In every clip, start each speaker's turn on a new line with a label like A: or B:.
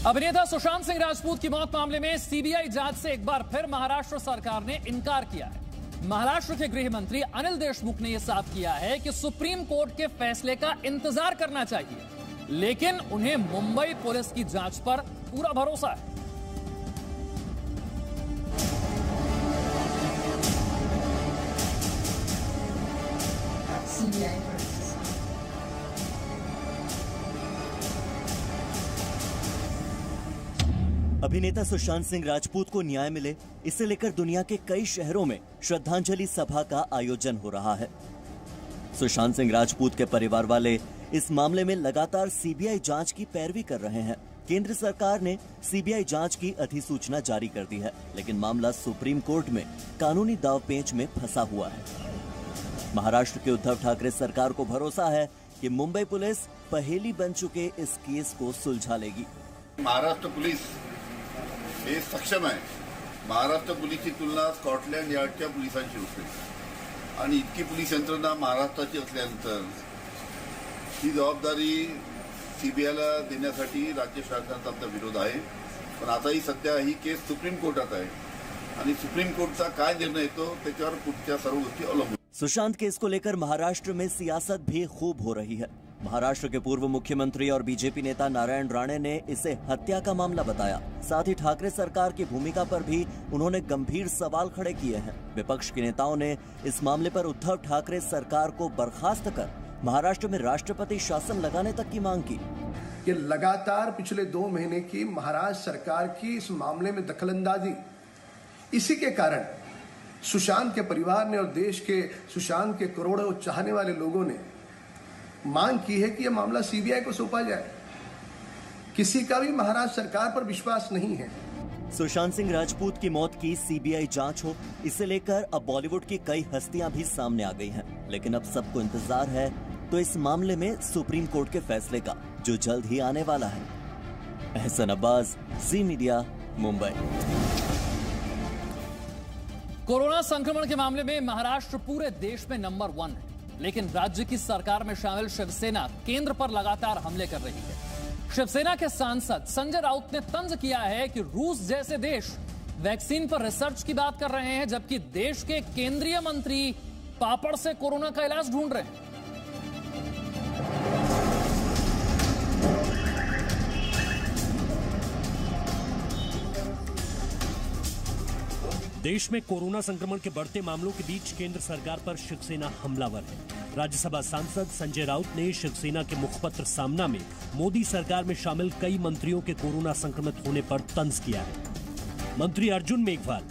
A: अभिनेता सुशांत सिंह राजपूत की मौत मामले में सीबीआई जांच से एक बार फिर महाराष्ट्र सरकार ने इनकार किया है। महाराष्ट्र के गृह मंत्री अनिल देशमुख ने यह साफ किया है कि सुप्रीम कोर्ट के फैसले का इंतजार करना चाहिए, लेकिन उन्हें मुंबई पुलिस की जांच पर पूरा भरोसा है।
B: अभिनेता सुशांत सिंह राजपूत को न्याय मिले, इसे लेकर दुनिया के कई शहरों में श्रद्धांजलि सभा का आयोजन हो रहा है। सुशांत सिंह राजपूत के परिवार वाले इस मामले में लगातार सीबीआई जांच की पैरवी कर रहे हैं। केंद्र सरकार ने सीबीआई जांच की अधिसूचना जारी कर दी है, लेकिन मामला सुप्रीम कोर्ट में कानूनी दांवपेच में फंसा हुआ है। महाराष्ट्र के उद्धव ठाकरे सरकार को भरोसा है कि मुंबई पुलिस पहेली बन चुके इस केस को सुलझा लेगी।
C: महाराष्ट्र पुलिस हे सक्षम आहे। महाराष्ट्र पोलीसची तुलना स्कॉटलँड यार्डच्या पोलिसांची होते आणि इतकी पोलीस यंत्रणा महाराष्ट्राची असल्यानंतर ही जबाबदारी सीबीआयला देण्यासाठी राज्य शासनाचा आमचा विरोध आहे। पण आताही सध्या ही केस सुप्रीम कोर्टात आहे आणि सुप्रीम कोर्टचा काय निर्णय येतो त्याच्यावर पुढच्या सर्व गोष्टी अवलंबून।
B: सुशांत केस को लेकर महाराष्ट्र में सियासत भी खूब हो रही है। महाराष्ट्र के पूर्व मुख्यमंत्री और बीजेपी नेता नारायण राणे ने इसे हत्या का मामला बताया। साथ ही ठाकरे सरकार की भूमिका पर भी उन्होंने गंभीर सवाल खड़े किए हैं। विपक्ष के नेताओं ने इस मामले पर उद्धव ठाकरे सरकार को बर्खास्त कर महाराष्ट्र में राष्ट्रपति शासन लगाने तक की मांग की।
D: ये लगातार पिछले 2 महीने की महाराष्ट्र सरकार की इस मामले में दखलंदाजी, इसी के कारण सुशांत के परिवार ने और देश के सुशांत के करोड़ों चाहने वाले लोगों ने मांग की है कि यह मामला सीबीआई को सौंपा जाए। किसी का भी महाराष्ट्र सरकार पर विश्वास नहीं है।
B: सुशांत सिंह राजपूत की मौत की सीबीआई जांच हो, इसे लेकर अब बॉलीवुड की कई हस्तियां भी सामने आ गई हैं। लेकिन अब सबको इंतजार है तो इस मामले में सुप्रीम कोर्ट के फैसले का, जो जल्द ही आने वाला है। एहसन अब्बास, जी मीडिया, मुंबई।
A: कोरोना संक्रमण के मामले में महाराष्ट्र पूरे देश में नंबर 1 है, लेकिन राज्य की सरकार में शामिल शिवसेना केंद्र पर लगातार हमले कर रही है। शिवसेना के सांसद संजय राउत ने तंज किया है कि रूस जैसे देश वैक्सीन पर रिसर्च की बात कर रहे हैं, जबकि देश के केंद्रीय मंत्री पापड़ से कोरोना का इलाज ढूंढ रहे हैं।
E: देश में कोरोना संक्रमण के बढ़ते मामलों के बीच केंद्र सरकार पर शिवसेना हमलावर है। राज्यसभा सांसद संजय राउत ने शिवसेना के मुखपत्र सामना में मोदी सरकार में शामिल कई मंत्रियों के कोरोना संक्रमित होने पर तंज किया है। मंत्री अर्जुन मेघवाल,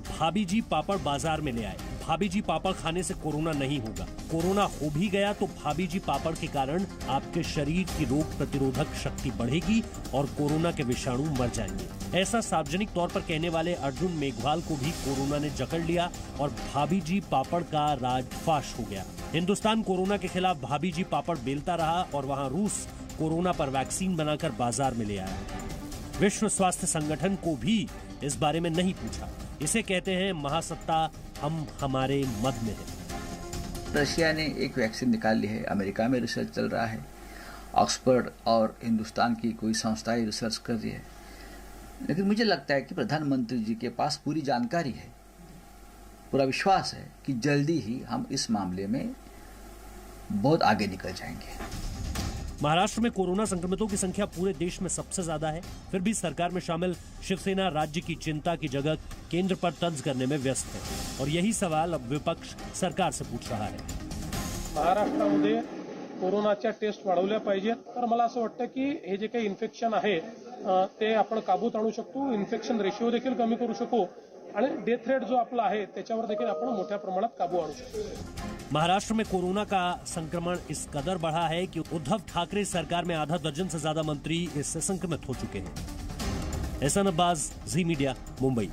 E: भाभी जी पापड़ बाजार में ले आए, भाभी जी पापड़ खाने से कोरोना नहीं होगा, कोरोना हो भी गया तो भाभी जी पापड़ के कारण आपके शरीर की रोग प्रतिरोधक शक्ति बढ़ेगी और कोरोना के विषाणु मर जाएंगे। ऐसा सार्वजनिक तौर पर कहने वाले अर्जुन मेघवाल को भी कोरोना ने जकड़ लिया और भाभी जी पापड़ का राज फाश हो गया। हिंदुस्तान कोरोना के खिलाफ भाभी जी पापड़ बेलता रहा और वहां रूस कोरोना पर वैक्सीन बनाकर बाजार में ले आया। विश्व स्वास्थ्य संगठन को भी इस बारे में नहीं पूछा। इसे कहते हैं महासत्ता हम हमारे मद में है।
F: रशिया ने एक वैक्सीन निकाल ली है, अमेरिका में रिसर्च चल रहा है, ऑक्सफोर्ड और हिंदुस्तान की कोई संस्थाएं रिसर्च कर रही है। लेकिन मुझे लगता है कि प्रधानमंत्री जी के पास पूरी जानकारी है, पूरा विश्वास है कि जल्दी ही हम इस मामले में बहुत आगे निकल जाएंगे।
E: महाराष्ट्र में कोरोना संक्रमितों की संख्या पूरे देश में सबसे ज्यादा है, फिर भी सरकार में शामिल शिवसेना राज्य की चिंता की जगह केंद्र पर तंज करने में व्यस्त है और यही सवाल अब विपक्ष सरकार से पूछ रहा है।
G: महाराष्ट्रामध्ये कोरोनाच्या टेस्ट वाढवल्या पाहिजेत, तर मला असं वाटतं की हे जे काही इन्फेक्शन आहे ते आपण काबूत आणू शकतो, इन्फेक्शन रेशिओ देखील कमी करू शकू आणि डेथ रेट जो आपला आहे त्याच्यावर देखील आपण मोठ्या प्रमाणात काबू आणू शकतो।
E: महाराष्ट्र में कोरोना का संक्रमण इस कदर बढ़ा है कि उद्धव ठाकरे सरकार में आधा दर्जन से ज्यादा मंत्री इससे संक्रमित हो चुके हैं। एहसन अब्बास, जी मीडिया, मुंबई।